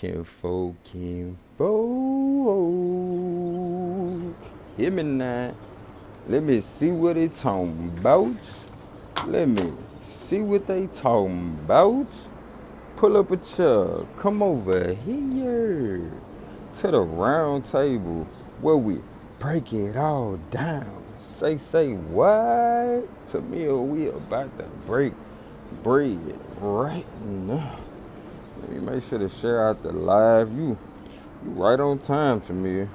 Kinfolk. Hear me now. Let me see what they talking about. Let me see what they talking about. Pull up a chair. Come over here to the round table where we break it all down. Say what? Tamil, we about to break bread right now. Let me make sure to share out the live. You right on time, Tamil.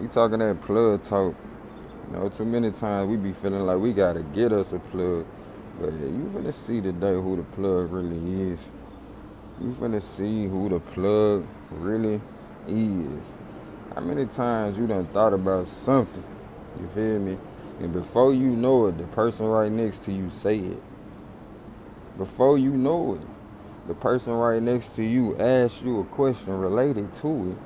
We talking that plug talk. You know, too many times we be feeling like we gotta get us a plug. But you finna see today who the plug really is. You finna see who the plug really is. How many times you done thought about something? You feel me? And before you know it, the person right next to you say it. Before you know it, the person right next to you asks you a question related to it.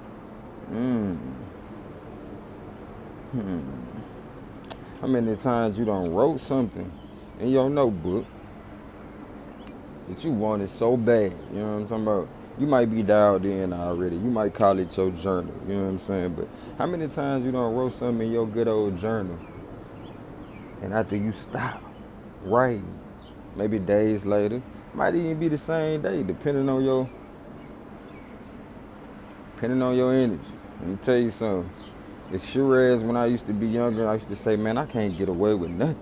How many times you done wrote something in your notebook that you wanted so bad? You know what I'm talking about? You might be dialed in already. You might call it your journal. You know what I'm saying? But how many times you done wrote something in your good old journal, and after you stop writing, maybe days later, might even be the same day, depending on your energy. Let me tell you something. It's sure as when I used to be younger, I used to say, man, I can't get away with nothing.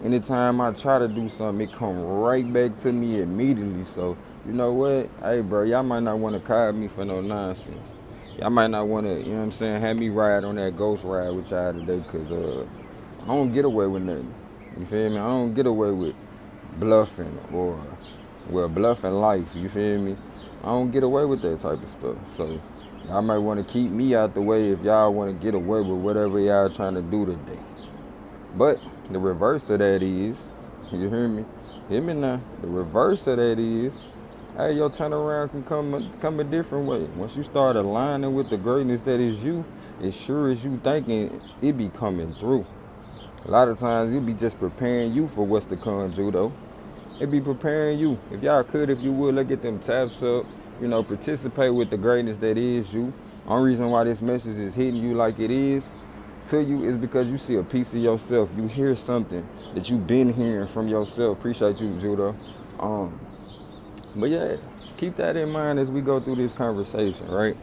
Anytime I try to do something, it come right back to me immediately. So, you know what? Hey, bro, y'all might not want to call me for no nonsense. Y'all might not want to, you know what I'm saying, have me ride on that ghost ride with y'all today, because I don't get away with nothing. You feel me? I don't get away with bluffing or, well, bluffing life. You feel me? I don't get away with that type of stuff. So, y'all might want to keep me out the way if y'all want to get away with whatever y'all trying to do today. But the reverse of that is, you hear me? Hear me now. The reverse of that is, hey, your turnaround can come a different way. Once you start aligning with the greatness that is you, as sure as you thinking, it be coming through. A lot of times it be just preparing you for what's to come, Judo. It be preparing you. If y'all could, if you would, let's get them taps up. You know, participate with the greatness that is you. Only reason why this message is hitting you like it is to you is because you see a piece of yourself. You hear something that you've been hearing from yourself. Appreciate you, Judo. But yeah, keep that in mind as we go through this conversation, right?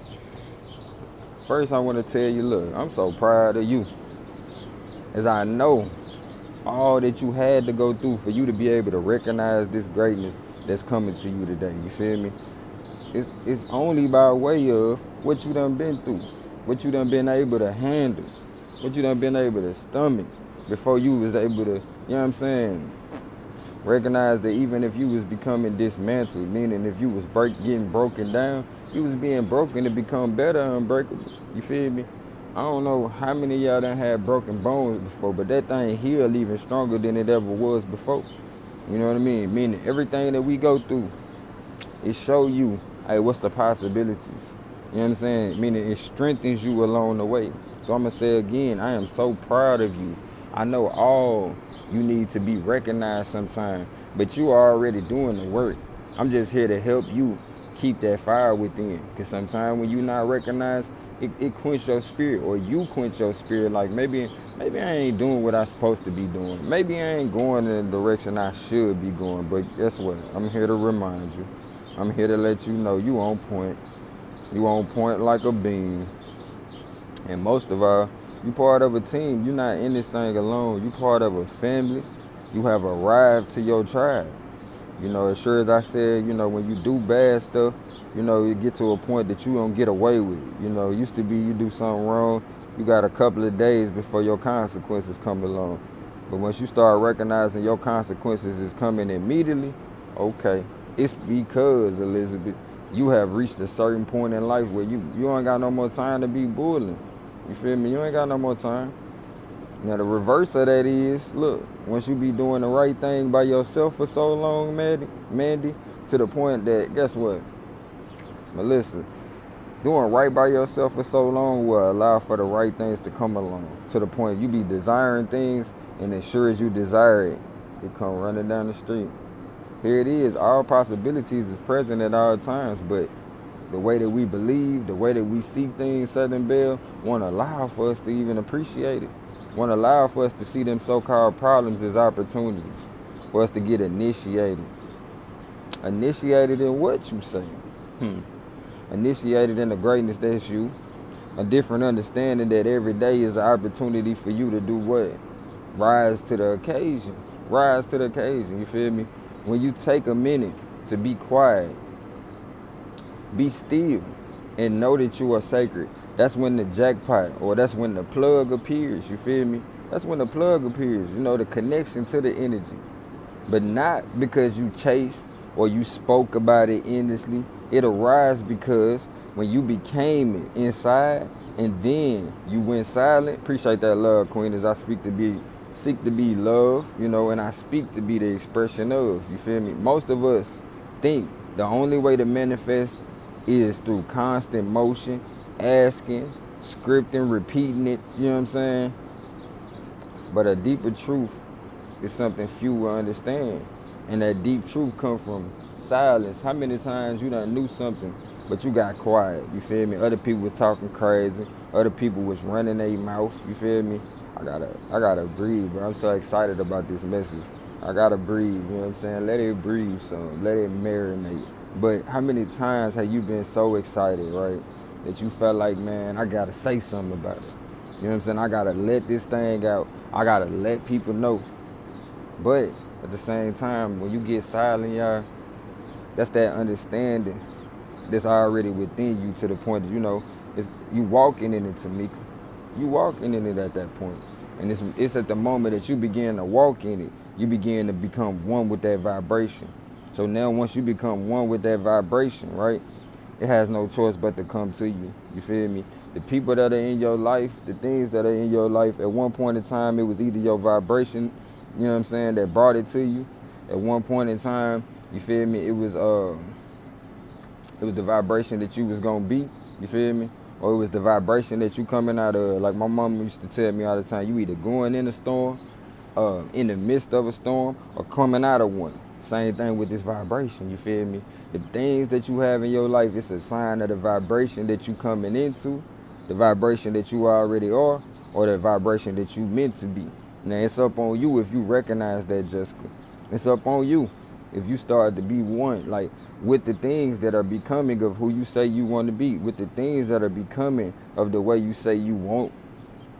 First, I want to tell you, look, I'm so proud of you, as I know all that you had to go through for you to be able to recognize this greatness that's coming to you today. You feel me? It's only by way of what you done been through, what you done been able to handle, what you done been able to stomach before you was able to, you know what I'm saying, recognize that even if you was becoming dismantled, meaning if you was getting broken down, you was being broken to become better, unbreakable. You feel me? I don't know how many of y'all done had broken bones before, but that thing healed even stronger than it ever was before. You know what I mean? Meaning everything that we go through, it show you, hey, what's the possibilities? You know what I'm saying? Meaning it strengthens you along the way. So I'm going to say again, I am so proud of you. I know all you need to be recognized sometime, but you are already doing the work. I'm just here to help you keep that fire within. Because sometimes when you're not recognized, it quench your spirit, or you quench your spirit. Like maybe I ain't doing what I'm supposed to be doing. Maybe I ain't going in the direction I should be going. But guess what? I'm here to remind you. I'm here to let you know you on point. You on point like a beam. And most of all, you part of a team. You're not in this thing alone. You part of a family. You have arrived to your tribe. You know, as sure as I said, you know, when you do bad stuff, you know, you get to a point that you don't get away with it. You know, it used to be you do something wrong, you got a couple of days before your consequences come along. But once you start recognizing your consequences is coming immediately, okay, it's because, Elizabeth, you have reached a certain point in life where you ain't got no more time to be bullying. You feel me? You ain't got no more time. Now the reverse of that is, look, once you be doing the right thing by yourself for so long, Mandy, to the point that, guess what, Melissa, doing right by yourself for so long will allow for the right things to come along. To the point you be desiring things, and as sure as you desire it, it come running down the street. Here it is, all possibilities is present at all times, but the way that we believe, the way that we see things, Southern Belle, won't allow for us to even appreciate it. Won't allow for us to see them so-called problems as opportunities, for us to get initiated. Initiated in what you say? Initiated in the greatness that's you. A different understanding that every day is an opportunity for you to do what? Rise to the occasion. Rise to the occasion, you feel me? When you take a minute to be quiet, be still, and know that you are sacred, that's when the jackpot, or that's when the plug appears, you feel me? That's when the plug appears, you know, the connection to the energy. But not because you chased or you spoke about it endlessly. It arises because when you became it inside and then you went silent. Appreciate that love, Queen, as I seek to be love, you know, and I speak to be the expression of, you feel me? Most of us think the only way to manifest is through constant motion, asking, scripting, repeating it, you know what I'm saying? But a deeper truth is something few will understand. And that deep truth comes from silence. How many times you done knew something, but you got quiet, you feel me? Other people was talking crazy. Other people was running their mouth, you feel me? I gotta breathe, bro. I'm so excited about this message. I gotta breathe, you know what I'm saying? Let it breathe some, let it marinate. But how many times have you been so excited, right, that you felt like, man, I gotta say something about it. You know what I'm saying? I gotta let this thing out. I gotta let people know. But at the same time, when you get silent, y'all, that's that understanding that's already within you, to the point that, you know, it's you walking in it, Tamika. You walking in it at that point. And it's at the moment that you begin to walk in it, you begin to become one with that vibration. So now once you become one with that vibration, right, it has no choice but to come to you. You feel me? The people that are in your life, the things that are in your life, at one point in time, it was either your vibration, you know what I'm saying, that brought it to you. At one point in time, you feel me, it was the vibration that you was gonna be, you feel me? Or it was the vibration that you coming out of. Like my mom used to tell me all the time, you either going in a storm, in the midst of a storm, or coming out of one. Same thing with this vibration, you feel me? The things that you have in your life, it's a sign of the vibration that you coming into, the vibration that you already are, or the vibration that you meant to be. Now it's up on you if you recognize that, Jessica. It's up on you if you start to be one, like with the things that are becoming of who you say you want to be, with the things that are becoming of the way you say you want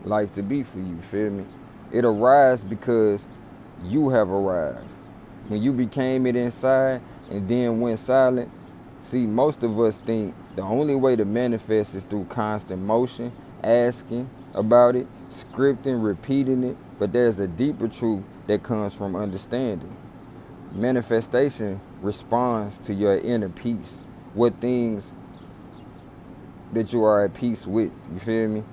life to be for you, feel me? It arises because you have arrived. When you became it inside and then went silent, see, most of us think the only way to manifest is through constant motion, asking about it, scripting, repeating it, but there's a deeper truth that comes from understanding. Manifestation responds to your inner peace, what things that you are at peace with, you feel me?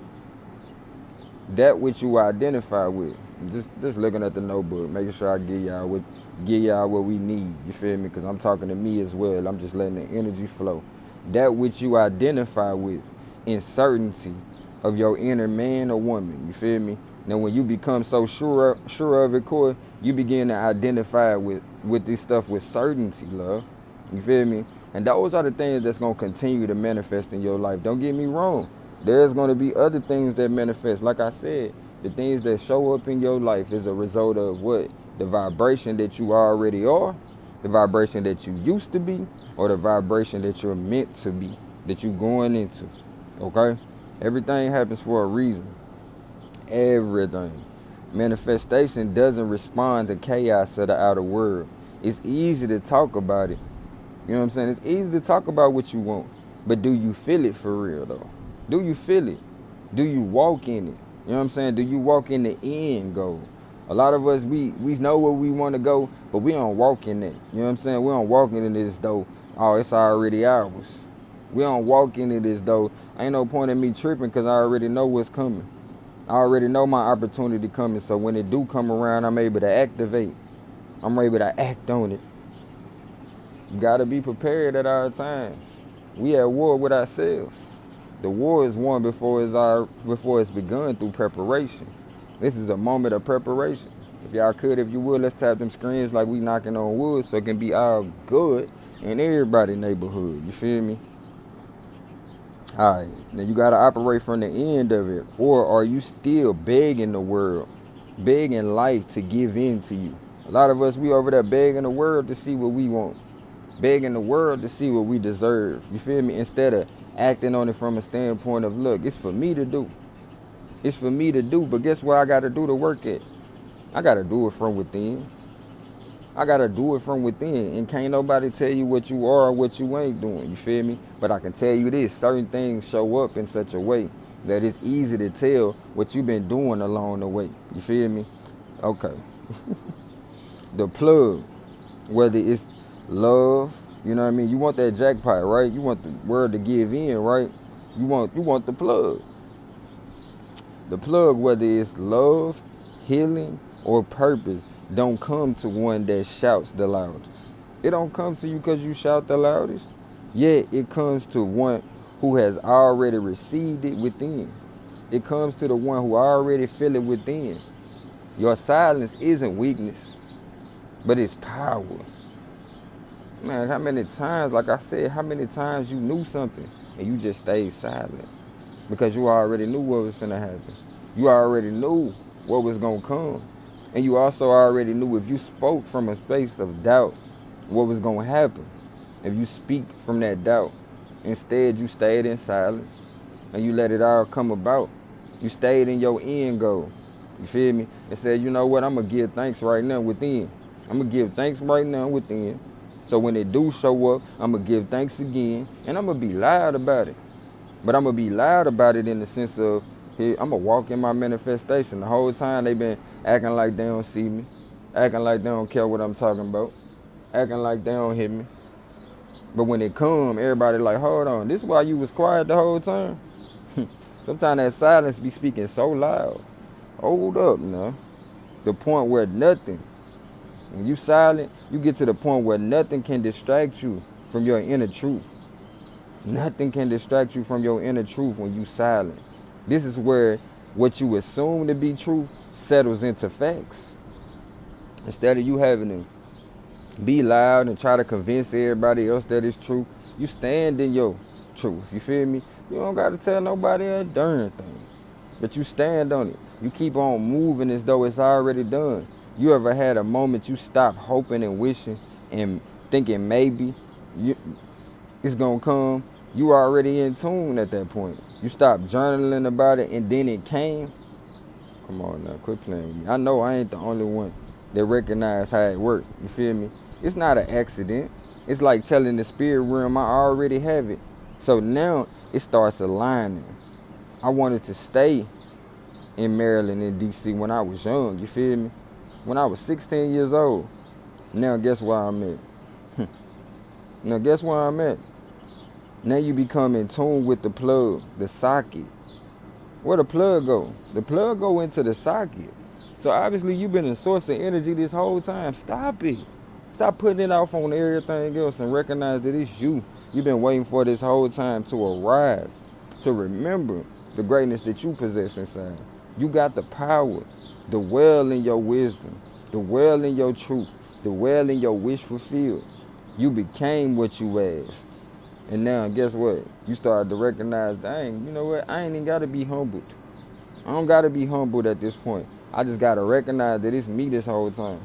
That which you identify with. Just looking at the notebook, making sure I give y'all what we need, you feel me? Because I'm talking to me as well. I'm just letting the energy flow. That which you identify with in certainty of your inner man or woman, you feel me? Now, when you become so sure of it, Corey, you begin to identify with this stuff with certainty, love. You feel me? And those are the things that's going to continue to manifest in your life. Don't get me wrong. There's going to be other things that manifest. Like I said, the things that show up in your life is a result of what? The vibration that you already are, the vibration that you used to be, or the vibration that you're meant to be, that you're going into, okay? Everything happens for a reason. Everything. Manifestation doesn't respond to chaos of the outer world. It's easy to talk about it. You know what I'm saying? It's easy to talk about what you want, but do you feel it for real though? Do you feel it? Do you walk in it? You know what I'm saying? Do you walk in the end goal? A lot of us, we know where we want to go, but we don't walk in it. You know what I'm saying? We don't walk in it as though, oh, it's already ours. We don't walk in it as though, ain't no point in me tripping because I already know what's coming. I already know my opportunity coming, so when it do come around, I'm able to activate. I'm able to act on it. You gotta be prepared at all times. We at war with ourselves. The war is won before it's begun through preparation. This is a moment of preparation. If y'all could, if you would, let's tap them screens like we knocking on wood so it can be all good in everybody's neighborhood. You feel me? All right, now you got to operate from the end of it. Or are you still begging the world, begging life to give in to you? A lot of us, we over there begging the world to see what we want, begging the world to see what we deserve. You feel me? Instead of acting on it from a standpoint of, look, it's for me to do. It's for me to do, but guess where I got to do the work at? I got to do it from within. I gotta do it from within, and can't nobody tell you what you are or what you ain't doing. You feel me? But I can tell you this: certain things show up in such a way that it's easy to tell what you've been doing along the way. You feel me? Okay. The plug, whether it's love, you know what I mean. You want that jackpot, right? You want the world to give in, right? You want the plug. The plug, whether it's love, healing, or purpose, don't come to one that shouts the loudest. It don't come to you because you shout the loudest. Yet it comes to one who has already received it within. It comes to the one who already feel it within. Your silence isn't weakness, but it's power. Man, how many times, like I said, how many times you knew something and you just stayed silent because you already knew what was finna happen. You already knew what was gonna come. And you also already knew if you spoke from a space of doubt, what was going to happen. If you speak from that doubt, instead you stayed in silence and you let it all come about. You stayed in your end goal. You feel me? And said, you know what, I'm going to give thanks right now within. I'm going to give thanks right now within. So when it do show up, I'm going to give thanks again. And I'm going to be loud about it. But I'm going to be loud about it in the sense of, I'm going to walk in my manifestation. The whole time they been acting like they don't see me, acting like they don't care what I'm talking about, acting like they don't hear me. But when it come, everybody like, hold on, this is why you was quiet the whole time? Sometimes that silence be speaking so loud. Hold up, now. The point where nothing, when you silent, you get to the point where nothing can distract you from your inner truth. Nothing can distract you from your inner truth when you silent. This is where what you assume to be truth settles into facts. Instead of you having to be loud and try to convince everybody else that it's true, you stand in your truth. You feel me? You don't got to tell nobody a darn thing, but you stand on it. You keep on moving as though it's already done. You ever had a moment you stop hoping and wishing and thinking maybe it's going to come? You were already in tune at that point. You stopped journaling about it and then it came. Come on now, quit playing with me. I know I ain't the only one that recognize how it worked. You feel me? It's not an accident. It's like telling the spirit realm I already have it. So now it starts aligning. I wanted to stay in Maryland and DC when I was young. You feel me? When I was 16 years old. Now guess where I'm at? Now guess where I'm at? Now you become in tune with the plug, the socket. Where the plug go? The plug go into the socket. So obviously you've been a source of energy this whole time. Stop it. Stop putting it off on everything else and recognize that it's you. You've been waiting for this whole time to arrive, to remember the greatness that you possess inside. You got the power, the well in your wisdom, the well in your truth, the well in your wish fulfilled. You became what you asked. And now, guess what? You started to recognize, dang, you know what? I ain't even got to be humbled. I don't got to be humbled at this point. I just got to recognize that it's me this whole time.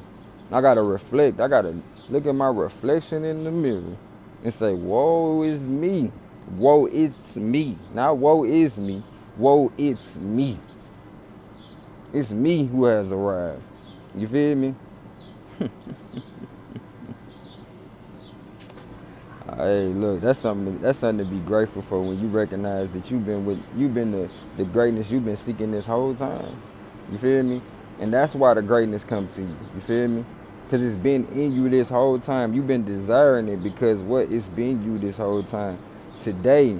I got to reflect. I got to look at my reflection in the mirror and say, woe is me. Woe, it's me. Not woe is me. Woe, it's me. It's me who has arrived. You feel me? Hey, look, that's something to be grateful for when you recognize that you've been the greatness you've been seeking this whole time. You feel me? And that's why the greatness comes to you. You feel me? Because it's been in you this whole time. You've been desiring it because what? It's been you this whole time. Today,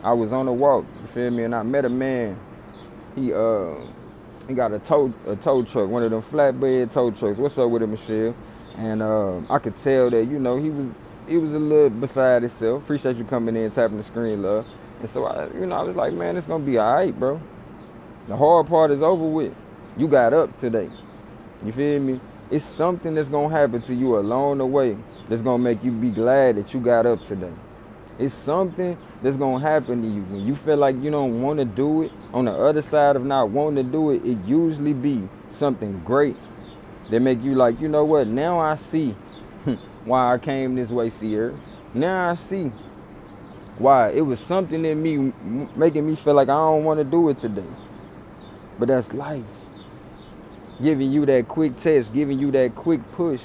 I was on a walk, you feel me? And I met a man. He got a tow truck, one of them flatbed tow trucks. What's up with it, Michelle? And I could tell that, you know, he was a little beside himself. Appreciate you coming in, tapping the screen, love. And so I was like, man, it's gonna be all right, bro. The hard part is over with. You got up today. You feel me? It's something that's gonna happen to you along the way that's gonna make you be glad that you got up today. It's something that's gonna happen to you. When you feel like you don't want to do it, on the other side of not wanting to do it, it usually be something great that make you like, you know what, now I see why I came this way, Sierra. Now I see why it was something in me making me feel like I don't want to do it today. But that's life. Giving you that quick test, giving you that quick push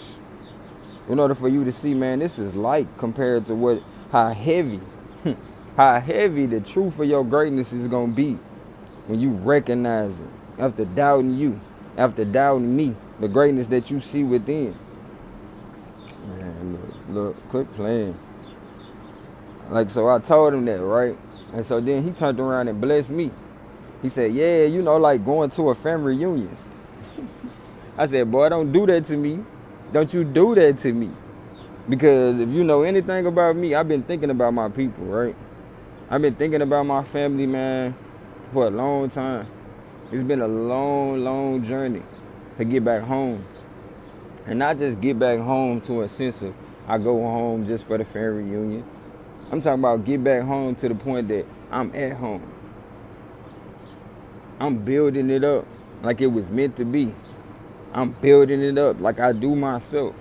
in order for you to see, man, this is light compared to how heavy the truth of your greatness is going to be when you recognize it. After doubting you, after doubting me, the greatness that you see within. Man, look, quit playing. Like, so I told him that, right? And so then he turned around and blessed me. He said, yeah, you know, like going to a family reunion. I said, boy, don't do that to me. Don't you do that to me. Because if you know anything about me, I've been thinking about my people, right? I've been thinking about my family, man, for a long time. It's been a long, long journey to get back home. And not just get back home to a sense of I go home just for the family reunion. I'm talking about get back home to the point that I'm at home. I'm building it up like it was meant to be. I'm building it up like I do myself.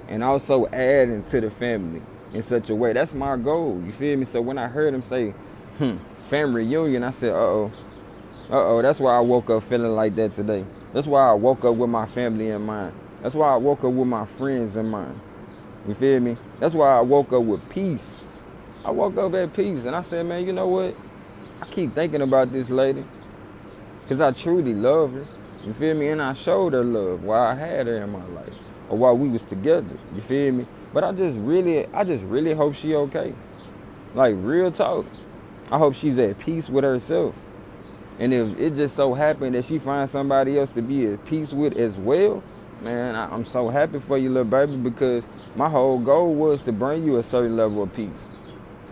And also adding to the family in such a way. That's my goal, you feel me? So when I heard him say, family reunion, I said, uh-oh. That's why I woke up feeling like that today. That's why I woke up with my family in mind. That's why I woke up with my friends in mind. You feel me? That's why I woke up with peace. I woke up at peace and I said, man, you know what? I keep thinking about this lady because I truly love her. You feel me? And I showed her love while I had her in my life or while we was together. You feel me? But I just really hope she okay. Like, real talk. I hope she's at peace with herself. And if it just so happened that she finds somebody else to be at peace with as well, man, I'm so happy for you, little baby, because my whole goal was to bring you a certain level of peace.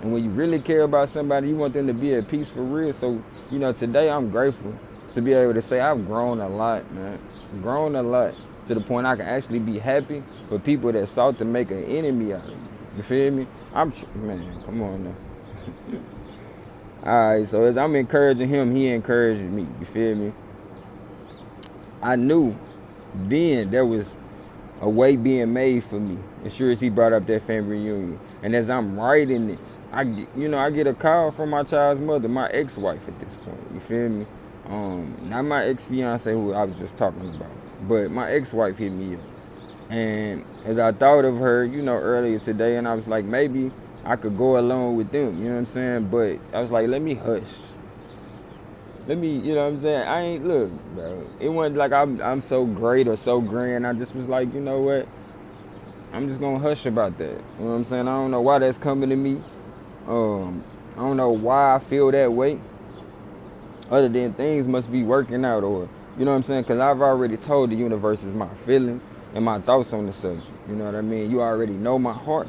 And when you really care about somebody, you want them to be at peace for real. So, you know, today I'm grateful to be able to say I've grown a lot, man. Grown a lot to the point I can actually be happy for people that sought to make an enemy out of me. You feel me? Man, come on now. All right, so as I'm encouraging him, he encouraging me. You feel me? I knew then there was a way being made for me as sure as he brought up that family reunion. And as I'm writing this, I get a call from my child's mother, my ex-wife at this point. You feel me? Not my ex-fiance who I was just talking about, but my ex-wife hit me up. And as I thought of her, you know, earlier today, and I was like, maybe I could go along with them, you know what I'm saying? But I was like, let me hush. Let me, you know what I'm saying? Look, bro. It wasn't like I'm so great or so grand. I just was like, you know what? I'm just gonna hush about that. You know what I'm saying? I don't know why that's coming to me. I don't know why I feel that way. Other than things must be working out, or, you know what I'm saying? Because I've already told the universe my feelings and my thoughts on the subject. You know what I mean? You already know my heart.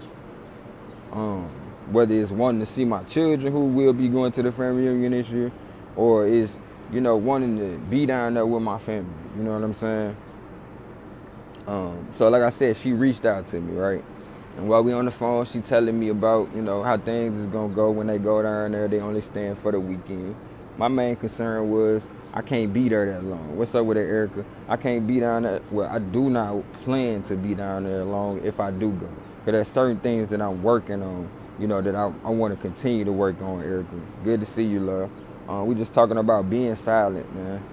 Whether it's wanting to see my children who will be going to the family reunion this year, or it's, you know, wanting to be down there with my family. You know what I'm saying? So like I said, she reached out to me, right? And while we on the phone, she telling me about, you know, how things is gonna go when they go down there. They only stand for the weekend. My main concern was I can't be there that long. What's up with that, Erica? I can't be down there. Well, I do not plan to be down there long if I do go. Because there's certain things that I'm working on, you know, that I want to continue to work on, Erica. Good to see you, love. We just talking about being silent, man.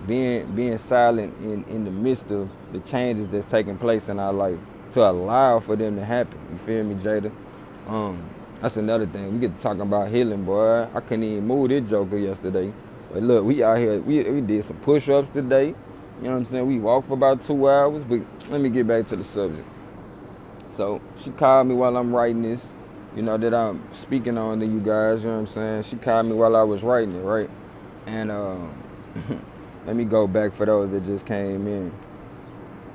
Being silent in the midst of the changes that's taking place in our life to allow for them to happen. You feel me, Jada? That's another thing. We get to talking about healing, boy. I couldn't even move this joker yesterday. But look, we out here. We did some push-ups today. You know what I'm saying? We walked for about 2 hours. But let me get back to the subject. So she called me while I'm writing this, you know, that I'm speaking on to you guys. You know what I'm saying? She called me while I was writing it, right? And let me go back for those that just came in.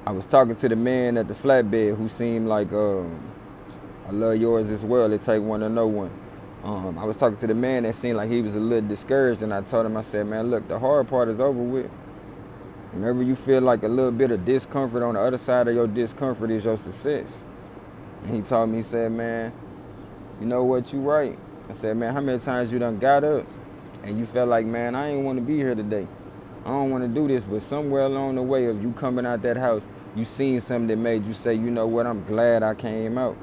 I was talking to the man at the flatbed who seemed like I love yours as well. It take one to know one. I was talking to the man that seemed like he was a little discouraged, and I told him, I said, man, look, the hard part is over with. Whenever you feel like a little bit of discomfort, on the other side of your discomfort is your success. And he told me, he said, man, you know what, you right. I said, man, how many times you done got up and you felt like, man, I ain't want to be here today. I don't want to do this, but somewhere along the way of you coming out that house, you seen something that made you say, you know what, I'm glad I came out.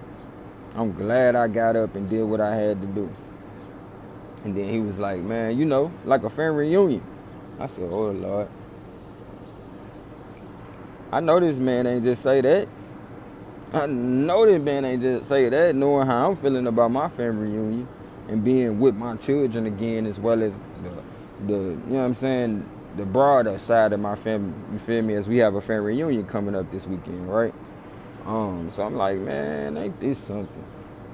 I'm glad I got up and did what I had to do. And then he was like, man, you know, like a family reunion. I said, oh, Lord. I know this man ain't just say that. I know this man ain't just say that, knowing how I'm feeling about my family reunion and being with my children again, as well as the you know what I'm saying, the broader side of my family, you feel me, as we have a family reunion coming up this weekend, right? So I'm like, man, ain't this something?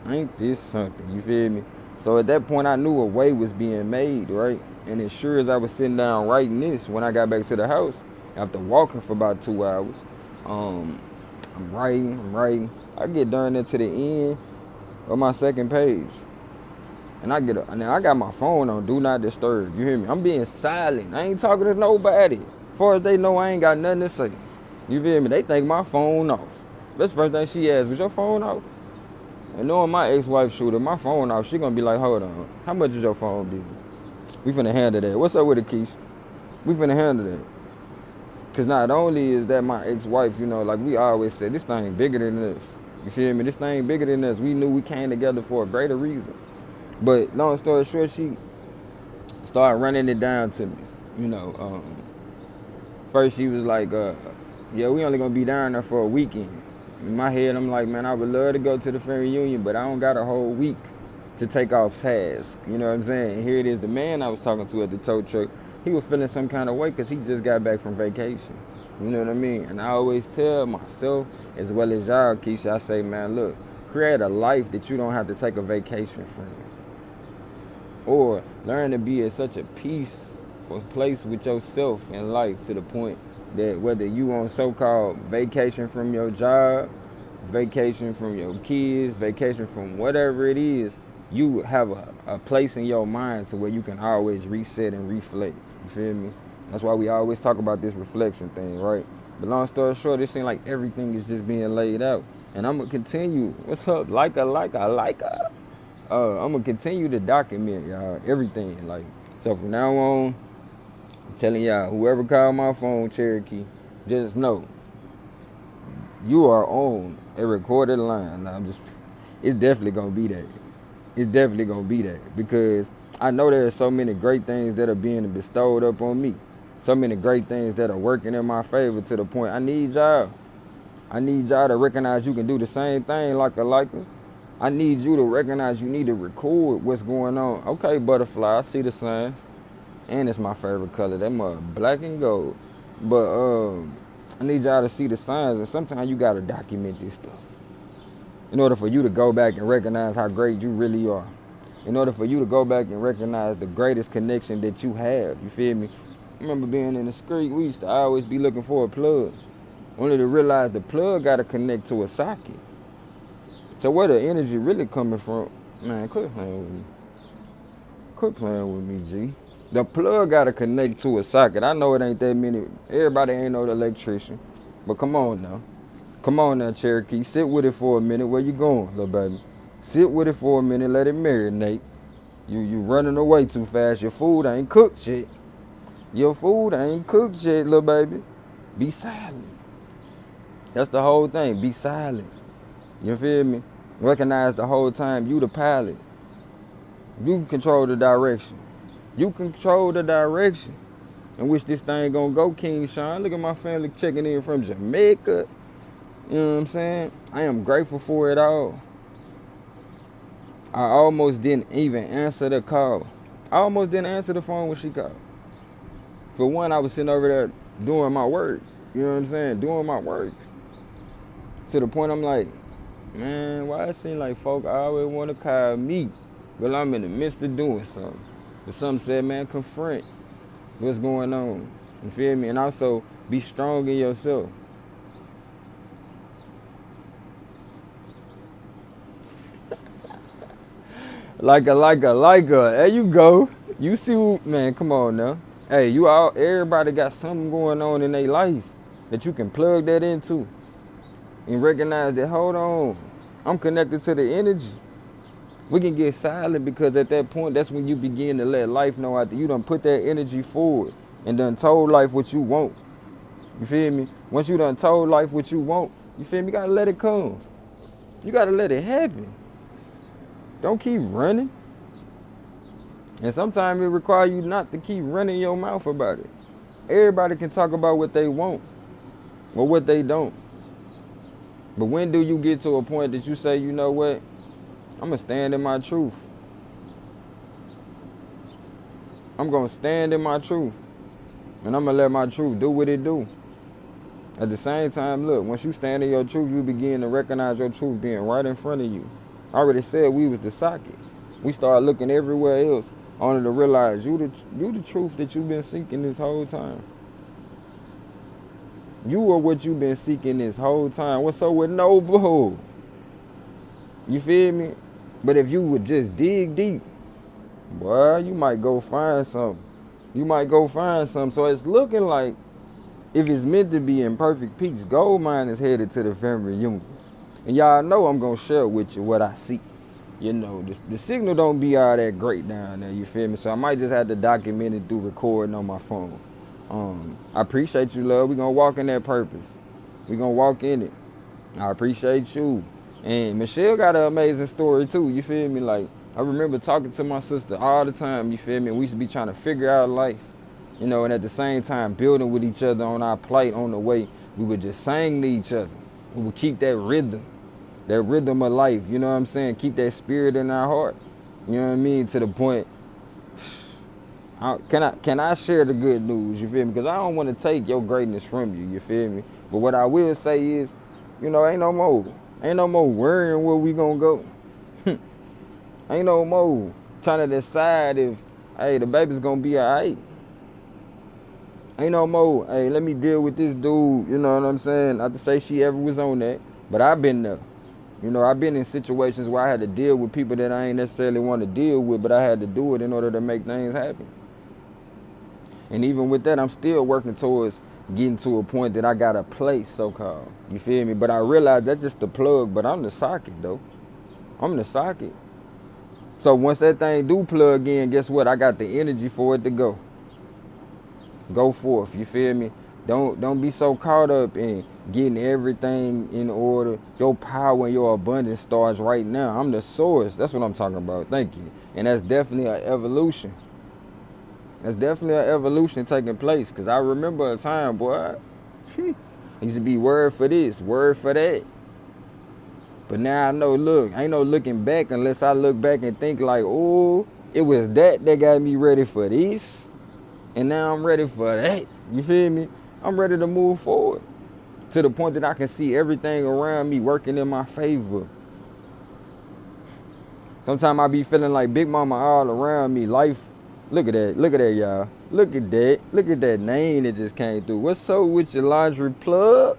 Ain't this something? You feel me? So at that point, I knew a way was being made, right? And as sure as I was sitting down writing this, when I got back to the house, after walking for about 2 hours, I'm writing. I get done into the end of my second page. And I got my phone on Do Not Disturb. You hear me? I'm being silent. I ain't talking to nobody. As far as they know, I ain't got nothing to say. You feel me? They think my phone off. That's the first thing she asked, was your phone off? And knowing my ex-wife shooter, my phone off, she gonna be like, hold on, how much is your phone bill? We finna handle that. What's up with it, Keisha? We finna handle that. Cause not only is that my ex-wife, you know, like we always said, this thing bigger than us. You feel me? This thing bigger than us. We knew we came together for a greater reason. But long story short, she started running it down to me. You know, first she was like, yeah, we only gonna be down there for a weekend. In my head, I'm like, man, I would love to go to the family reunion, but I don't got a whole week to take off task. You know what I'm saying? And here it is, the man I was talking to at the tow truck, he was feeling some kind of way because he just got back from vacation. You know what I mean? And I always tell myself, as well as y'all, Keisha, I say, man, look, create a life that you don't have to take a vacation from. Or learn to be at such a peaceful place with yourself in life to the point that whether you on so-called vacation from your job, vacation from your kids, vacation from whatever it is, you have a place in your mind to where you can always reset and reflect. You feel me? That's why we always talk about this reflection thing, right? But long story short, it seems like everything is just being laid out. And I'm going to continue. What's up? Like I'm going to continue to document, y'all, everything. Like, so from now on, I'm telling y'all, whoever called my phone, Cherokee, just know you are on a recorded line. Now, it's definitely going to be that. It's definitely going to be that because I know there's so many great things that are being bestowed up on me. So many great things that are working in my favor to the point I need y'all. I need y'all to recognize you can do the same thing like a. I need you to recognize you need to record what's going on. Okay, butterfly, I see the signs. And it's my favorite color, that mud, black and gold. But I need y'all to see the signs, and sometimes you gotta document this stuff in order for you to go back and recognize how great you really are. In order for you to go back and recognize the greatest connection that you have, you feel me? I remember being in the street, we used to always be looking for a plug, only to realize the plug gotta connect to a socket. So where the energy really coming from, man, quit playing with me. Quit playing with me, G. The plug gotta connect to a socket. I know it ain't that many. Everybody ain't no electrician. But come on now. Come on now, Cherokee. Sit with it for a minute. Where you going, little baby? Sit with it for a minute. Let it marinate. You running away too fast. Your food ain't cooked yet. Your food ain't cooked yet, little baby. Be silent. That's the whole thing. Be silent. You feel me? Recognize the whole time you the pilot. You control the direction. You control the direction in which this thing gonna go, King Sean. Look at my family checking in from Jamaica. You know what I'm saying? I am grateful for it all. I almost didn't even answer the call. I almost didn't answer the phone when she called. For one, I was sitting over there doing my work. You know what I'm saying? Doing my work. To the point I'm like, man, why it seem like folk always want to call me? But I'm in the midst of doing something. But some said, man, confront what's going on. You feel me? And also be strong in yourself. Like a. There you go. You see, man, come on now. Hey, everybody got something going on in their life that you can plug that into and recognize that, hold on, I'm connected to the energy. We can get silent because at that point, that's when you begin to let life know after you done put that energy forward and done told life what you want. You feel me? Once you done told life what you want, you feel me? You gotta let it come. You gotta let it happen. Don't keep running. And sometimes it requires you not to keep running your mouth about it. Everybody can talk about what they want or what they don't. But when do you get to a point that you say, you know what? I'm gonna stand in my truth. I'm gonna stand in my truth. And I'm gonna let my truth do what it do. At the same time, look, once you stand in your truth, you begin to recognize your truth being right in front of you. I already said we was the socket. We started looking everywhere else, only to realize you the truth that you've been seeking this whole time. You are what you've been seeking this whole time. What's up with Noble? You feel me? But if you would just dig deep, boy, you might go find something. You might go find something. So it's looking like if it's meant to be in perfect peace, Gold Mine is headed to the family reunion. And y'all know I'm going to share with you what I see. You know, the signal don't be all that great down there, you feel me? So I might just have to document it through recording on my phone. I appreciate you, love. We're going to walk in that purpose. We're going to walk in it. I appreciate you. And Michelle got an amazing story, too, you feel me? Like, I remember talking to my sister all the time, you feel me? We used to be trying to figure out life, you know, and at the same time building with each other on our plight on the way. We would just sing to each other. We would keep that rhythm of life, you know what I'm saying? Keep that spirit in our heart, you know what I mean? To the point, can I share the good news, you feel me? Because I don't want to take your greatness from you, you feel me? But what I will say is, you know, ain't no more worrying where we gonna go. Ain't no more trying to decide if, hey, the baby's gonna be all right. Ain't no more, hey, let me deal with this dude, you know what I'm saying? Not to say she ever was on that, but I've been there. You know, I've been in situations where I had to deal with people that I ain't necessarily want to deal with, but I had to do it in order to make things happen. And even with that, I'm still working towards getting to a point that I got a place, so-called. You feel me? But I realize that's just the plug, but I'm the socket, though. I'm the socket. So once that thing do plug in, guess what? I got the energy for it to go. Go forth, you feel me? Don't be so caught up in getting everything in order. Your power and your abundance starts right now. I'm the source. That's what I'm talking about. Thank you. And that's definitely an evolution. That's definitely an evolution taking place. Because I remember a time, boy, I used to be word for this, word for that. But now I know, look, ain't no looking back unless I look back and think like, oh, it was that got me ready for this. And now I'm ready for that. You feel me? I'm ready to move forward to the point that I can see everything around me working in my favor. Sometimes I be feeling like Big Mama all around me. Life, look at that, y'all. Look at that name that just came through. What's up with your laundry plug?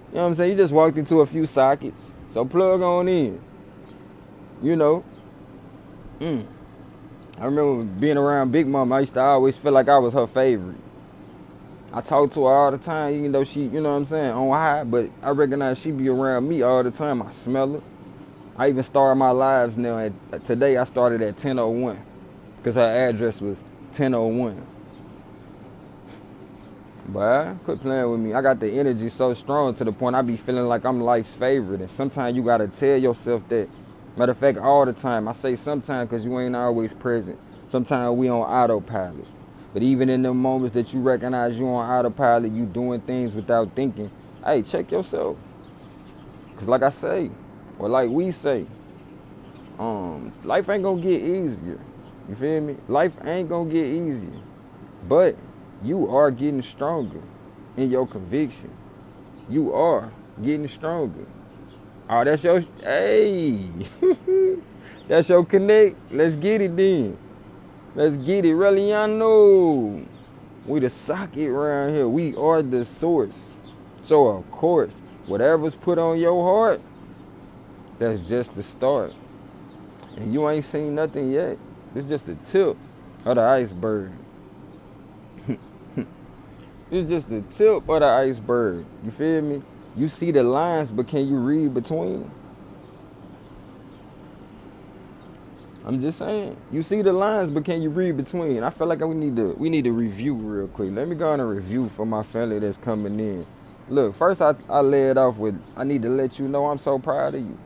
You know what I'm saying? You just walked into a few sockets. So plug on in. You know. I remember being around Big Mama, I used to always feel like I was her favorite. I talk to her all the time, even though she, you know what I'm saying, on high, but I recognize she be around me all the time. I smell her. I even started my lives now. Today I started at 10:01 because her address was 10:01. But quit playing with me. I got the energy so strong to the point I be feeling like I'm life's favorite. And sometimes you got to tell yourself that. Matter of fact, all the time. I say sometimes because you ain't always present. Sometimes we on autopilot. But even in the moments that you recognize you on autopilot, you doing things without thinking, hey, check yourself. Because like I say, or like we say, life ain't going to get easier. You feel me? Life ain't going to get easier. But you are getting stronger in your conviction. You are getting stronger. Oh, that's your, hey, that's your connect. Let's get it then. Let's get it, Reliano. We the socket around here. We are the source. So, of course, whatever's put on your heart, that's just the start. And you ain't seen nothing yet. It's just the tip of the iceberg. It's just the tip of the iceberg. You feel me? You see the lines, but can you read between? I'm just saying. You see the lines, but can you read between? I feel like we need to review real quick. Let me go on a review for my family that's coming in. Look, first I lay it off with I need to let you know I'm so proud of you.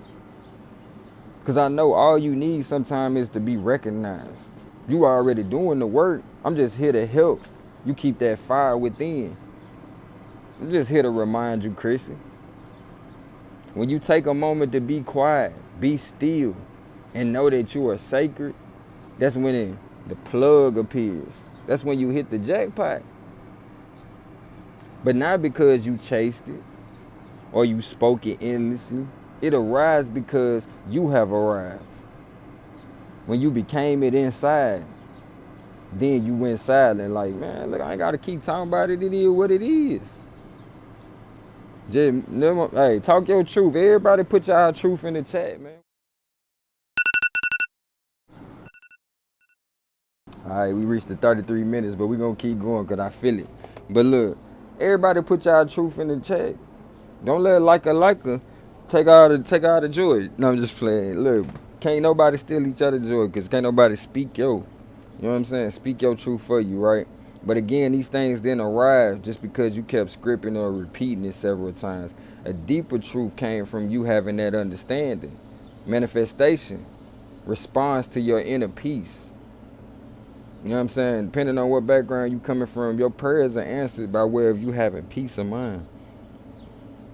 Cause I know all you need sometimes is to be recognized. You already doing the work. I'm just here to help you keep that fire within. I'm just here to remind you, Chrissy. When you take a moment to be quiet, be still, and know that you are sacred, that's when the plug appears. That's when you hit the jackpot. But not because you chased it or you spoke it endlessly. It arrives because you have arrived. When you became it inside, then you went silent like, man, look, I ain't got to keep talking about it. It is what it is. Just, hey, talk your truth. Everybody put y'all truth in the chat, man. All right, we reached the 33 minutes, but we're going to keep going because I feel it. But look, everybody put y'all truth in the chat. Don't let like take all the joy. No, I'm just playing. Look, can't nobody steal each other's joy because can't nobody speak you know what I'm saying? Speak your truth for you, right? But again, these things didn't arrive just because you kept scripting or repeating it several times. A deeper truth came from you having that understanding. Manifestation responds to your inner peace. You know what I'm saying? Depending on what background you coming from, your prayers are answered by way of you having peace of mind.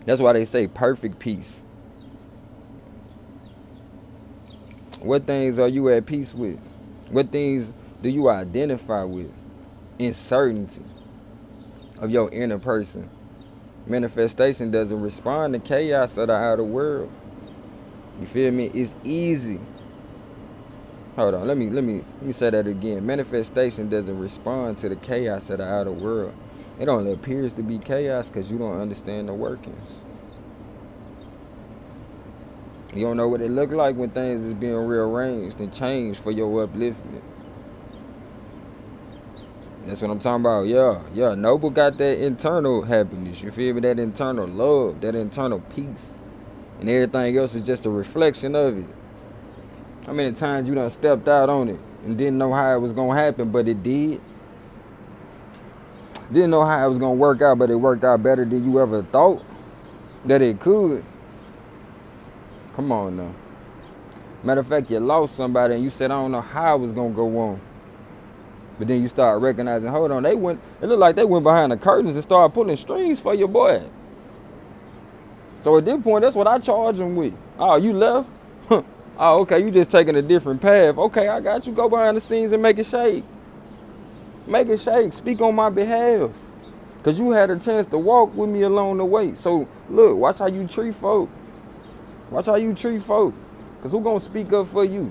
That's why they say perfect peace. What things are you at peace with? What things do you identify with? Uncertainty of your inner person. Manifestation doesn't respond to chaos of the outer world. You feel me? It's easy. Hold on, let me say that again. Manifestation doesn't respond to the chaos of the outer world. It only appears to be chaos because you don't understand the workings. You don't know what it look like when things is being rearranged and changed for your upliftment. That's what I'm talking about. Yeah. Noble got that internal happiness. You feel me? That internal love, that internal peace. And everything else is just a reflection of it. How many times you done stepped out on it and didn't know how it was going to happen, but it did? Didn't know how it was going to work out, but it worked out better than you ever thought that it could. Come on now. Matter of fact, you lost somebody and you said, I don't know how it was going to go on. But then you start recognizing, hold on, it looked like they went behind the curtains and started pulling strings for your boy. So at this point, that's what I charge him with. Oh, you left? Oh, okay, you just taking a different path. Okay, I got you. Go behind the scenes and make it shake. Make it shake. Speak on my behalf. Because you had a chance to walk with me along the way. So, look, watch how you treat folk. Watch how you treat folk. Because who going to speak up for you?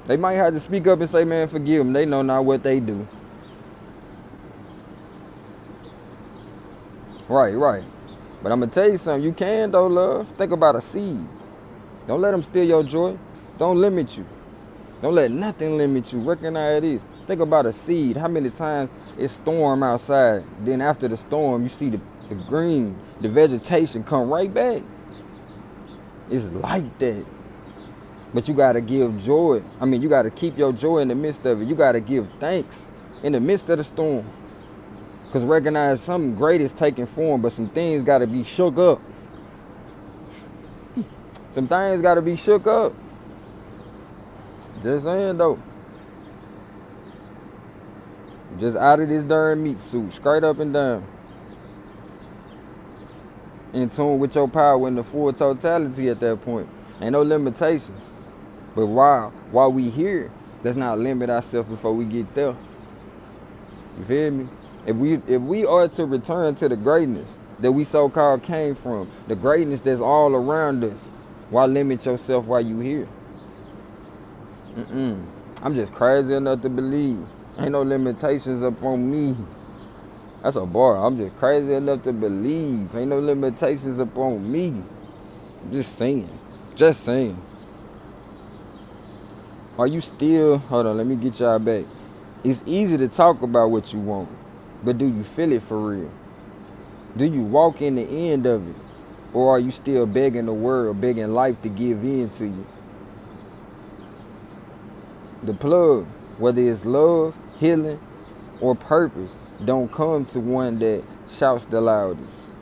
They might have to speak up and say, man, forgive them. They know not what they do. Right. But I'm going to tell you something. You can, though, love. Think about a seed. Don't let them steal your joy. Don't limit you. Don't let nothing limit you. Recognize it is. Think about a seed. How many times it's storm outside. Then after the storm, you see the green, the vegetation come right back. It's like that. But you got to give joy. You got to keep your joy in the midst of it. You got to give thanks in the midst of the storm. Because recognize something great is taking form, but some things got to be shook up. Some things got to be shook up. Just saying, though. Just out of this darn meat suit, straight up and down. In tune with your power in the full totality at that point. Ain't no limitations. But while we here, let's not limit ourselves before we get there. You feel me? If we are to return to the greatness that we so-called came from, the greatness that's all around us, why limit yourself while you here? I'm just crazy enough to believe. Ain't no limitations upon me. That's a bar. I'm just crazy enough to believe. Ain't no limitations upon me. Just saying. Are you still, hold on, let me get y'all back. It's easy to talk about what you want, but do you feel it for real? Do you walk in the end of it? Or are you still begging the world, begging life to give in to you? The plug, whether it's love, healing, or purpose, don't come to one that shouts the loudest.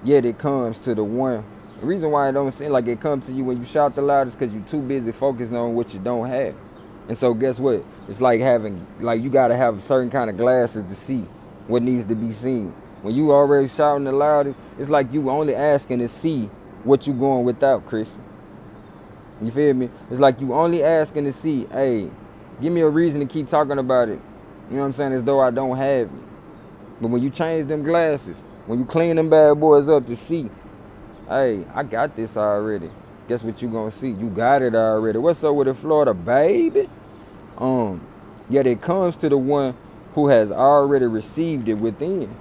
Yet it comes to the one. The reason why it don't seem like it comes to you when you shout the loudest because you're too busy focusing on what you don't have. And so guess what? It's like you gotta have certain kind of glasses to see what needs to be seen. When you already shouting the loudest, it's like you only asking to see what you going without, Chris. You feel me? It's like you only asking to see, hey, give me a reason to keep talking about it. You know what I'm saying? As though I don't have it. But when you change them glasses, when you clean them bad boys up to see, hey, I got this already. Guess what you gonna see? You got it already. What's up with the Florida, baby? Yet it comes to the one who has already received it within.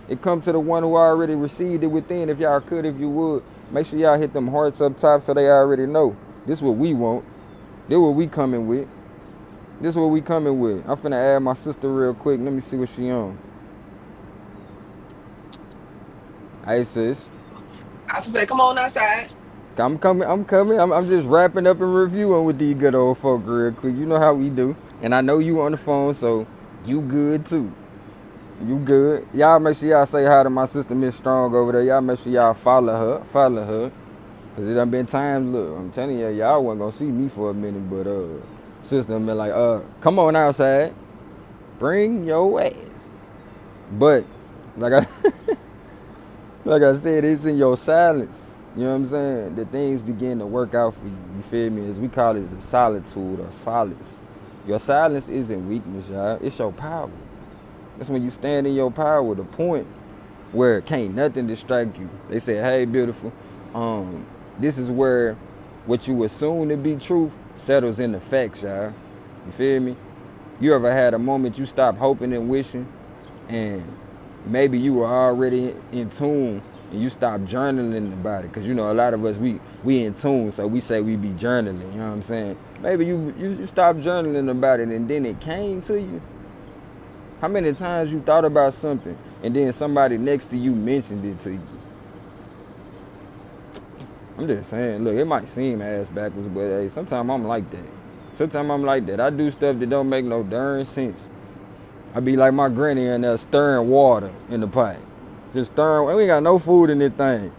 It comes to the one who already received it within. If y'all could, if you would, make sure y'all hit them hearts up top so they already know. This what we want. This what we coming with. This what we coming with. I'm finna add my sister real quick. Let me see what she on. Hey, sis. I was like, come on outside. I'm coming. I'm just wrapping up and reviewing with these good old folk real quick. You know how we do. And I know you on the phone, so you good too. You good. Y'all make sure y'all say hi to my sister Miss Strong over there. Y'all make sure y'all follow her. Cause it done been times, look, I'm telling you, y'all wasn't gonna see me for a minute, but sister been like, come on outside. Bring your ass. But like I like I said, it's in your silence. You know what I'm saying? That things begin to work out for you. You feel me? As we call it the solitude or solace. Your silence isn't weakness, y'all. It's your power. That's when you stand in your power with a point where can't nothing distract you. They say, hey, beautiful, this is where what you assume to be truth settles into facts, y'all. You feel me? You ever had a moment you stopped hoping and wishing, and maybe you were already in tune and you stopped journaling about it? Because, you know, a lot of us, we in tune, so we say we be journaling, you know what I'm saying? Maybe you stopped journaling about it and then it came to you. How many times you thought about something and then somebody next to you mentioned it to you? I'm just saying, look, it might seem ass backwards, but hey, sometimes I'm like that. I do stuff that don't make no darn sense. I be like my granny in there stirring water in the pot. Just stirring, we ain't got no food in this thing.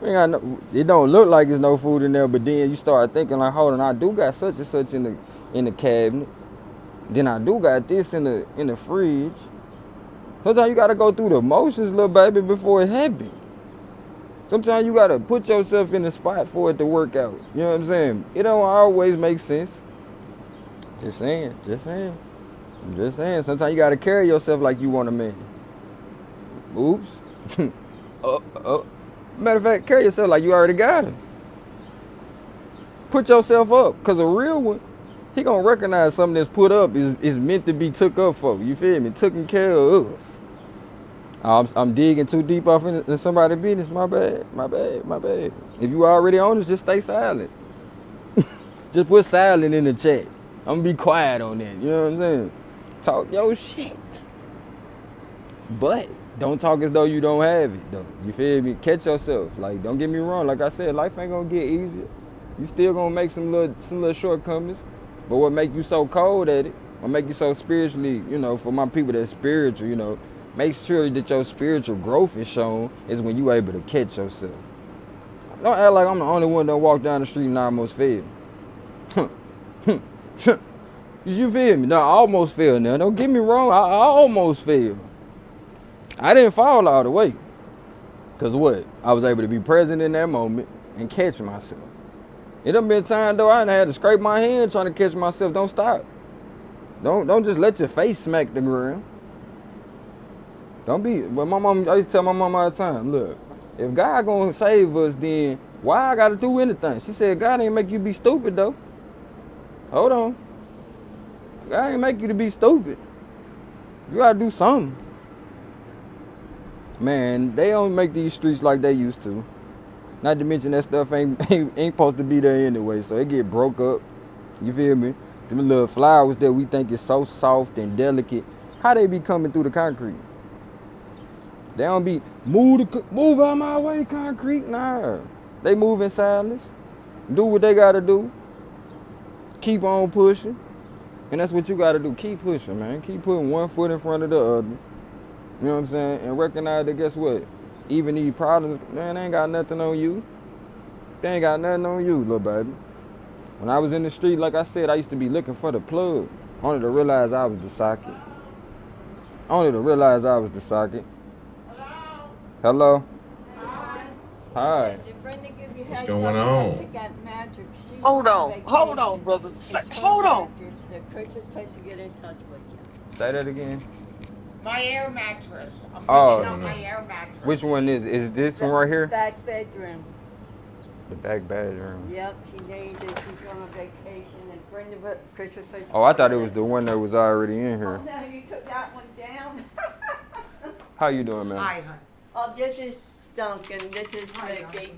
It don't look like there's no food in there, but then you start thinking like, hold on, I do got such and such in the cabinet. Then I do got this in the fridge. Sometimes you gotta go through the motions, little baby, before it happens. Sometimes you gotta put yourself in the spot for it to work out. You know what I'm saying? It don't always make sense. Just saying. I'm just saying. Sometimes you gotta carry yourself like you want a man. Oops. Matter of fact, carry yourself like you already got him. Put yourself up, cause a real one, he gonna recognize something that's put up is meant to be took up for. You feel me? Taken care of. I'm digging too deep off in somebody's business. My bad. If you already on this, just stay silent. Just put silent in the chat. I'm gonna be quiet on that. You know what I'm saying? Talk your shit. But don't talk as though you don't have it, though. You feel me? Catch yourself. Like, don't get me wrong. Like I said, life ain't gonna get easier. You still gonna make some little shortcomings. But what make you so cold at it, what make you so spiritually, you know, for my people that's spiritual, you know, make sure that your spiritual growth is shown is when you able to catch yourself. Don't act like I'm the only one that walk down the street and I almost fell. You feel me? No, I almost fell now. Don't get me wrong, I almost fell. I didn't fall all the way. Cause what? I was able to be present in that moment and catch myself. It done been time though I done had to scrape my hand trying to catch myself. Don't stop. Don't just let your face smack the ground. Don't be. But my mom, I used to tell my mom all the time, look, if God gonna save us, then why I gotta do anything? She said, God ain't make you be stupid though. Hold on. God ain't make you to be stupid. You gotta do something. Man, they don't make these streets like they used to. Not to mention that stuff ain't supposed to be there anyway, so it get broke up. You feel me? Them little flowers that we think is so soft and delicate, how they be coming through the concrete? They don't be move out my way, concrete. Nah, they move in silence. Do what they gotta do. Keep on pushing, and that's what you gotta do. Keep pushing, man. Keep putting one foot in front of the other. You know what I'm saying? And recognize that. Guess what? Even these problems, man, they ain't got nothing on you. They ain't got nothing on you, little baby. When I was in the street, like I said, I used to be looking for the plug. Only to realize I was the socket. Only to realize I was the socket. Hello? Hi. What's going on? Hold on, brother. Hold on. The quickest place to get in touch with you. Say that again. My air mattress. I'm Oh. picking up my air mattress. Which one is this one right here? Back bedroom. The back bedroom. Yep, she named it. She's on a vacation and bring the Christmas place. Oh, I thought it was the one that was already in Oh here. no, you took that one down. How you doing, man? Hi, hon. Oh, this is Duncan. This is Mickey.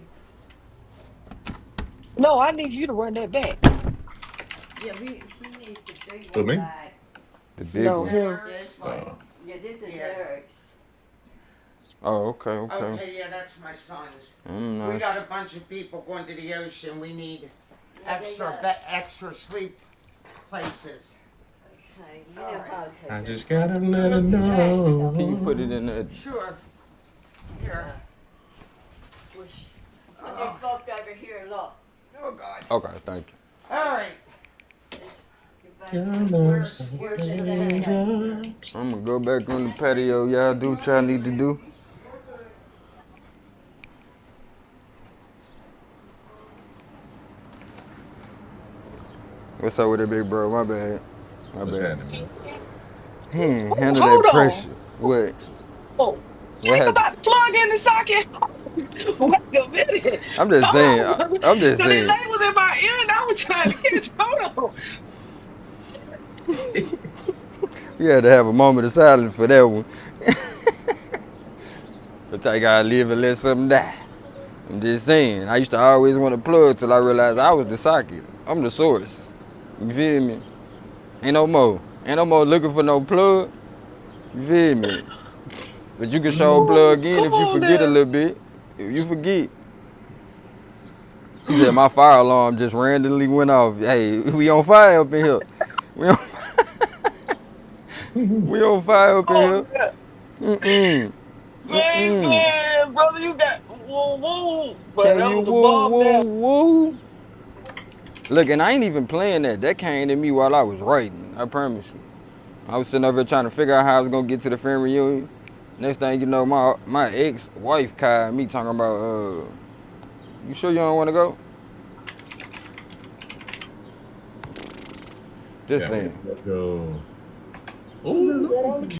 No, I need you to run that back. Yeah, she needs the big Who, one me? back. The big No, one. him. This one. Yeah, this is Yeah. Eric's. Oh, okay. Okay, yeah, that's my son's. We Nice. got a bunch of people going to the ocean. We need Yeah, they extra sleep places. Okay, you know how to take I it. just gotta let her know. Can you put it in the? Sure. Here. Push. And there's folks over here, look. Oh, God. Okay, thank you. All right. Where's the bed? I'm gonna go back on the patio. Y'all do what y'all need to do. What's up with it, big bro? My bad. My What's bad. happening, man? Handle Hold that on. pressure. What? Oh, What you ain't happened? about to plug in the socket. Wait a minute. I'm just Hold saying. on, brother. I'm just Cause these saying. labels in my ear and I was trying to catch. Hold on. You had to have a moment of silence for that one. But I gotta live and let something die. I'm just saying. I used to always want to plug till I realized I was the socket. I'm the source. You feel me? Ain't no more. Ain't no more looking for no plug. You feel me? But you can show plug in Come if you on forget a now. little bit. If you forget. She said my fire alarm just randomly went off. Hey, we on fire up in here. We on, we on fire up in Oh, here. yeah. Mm-mm. Mm-mm. Baby, brother, you got woo woo. But Can that you was a woo, bomb woo, there. woo? Look, and I ain't even playing that. That came to me while I was writing. I promise you. I was sitting over here trying to figure out how I was gonna get to the family reunion. Next thing you know, my ex-wife called me talking about, you sure you don't want to go? Just Yeah, saying. let's go. Ooh,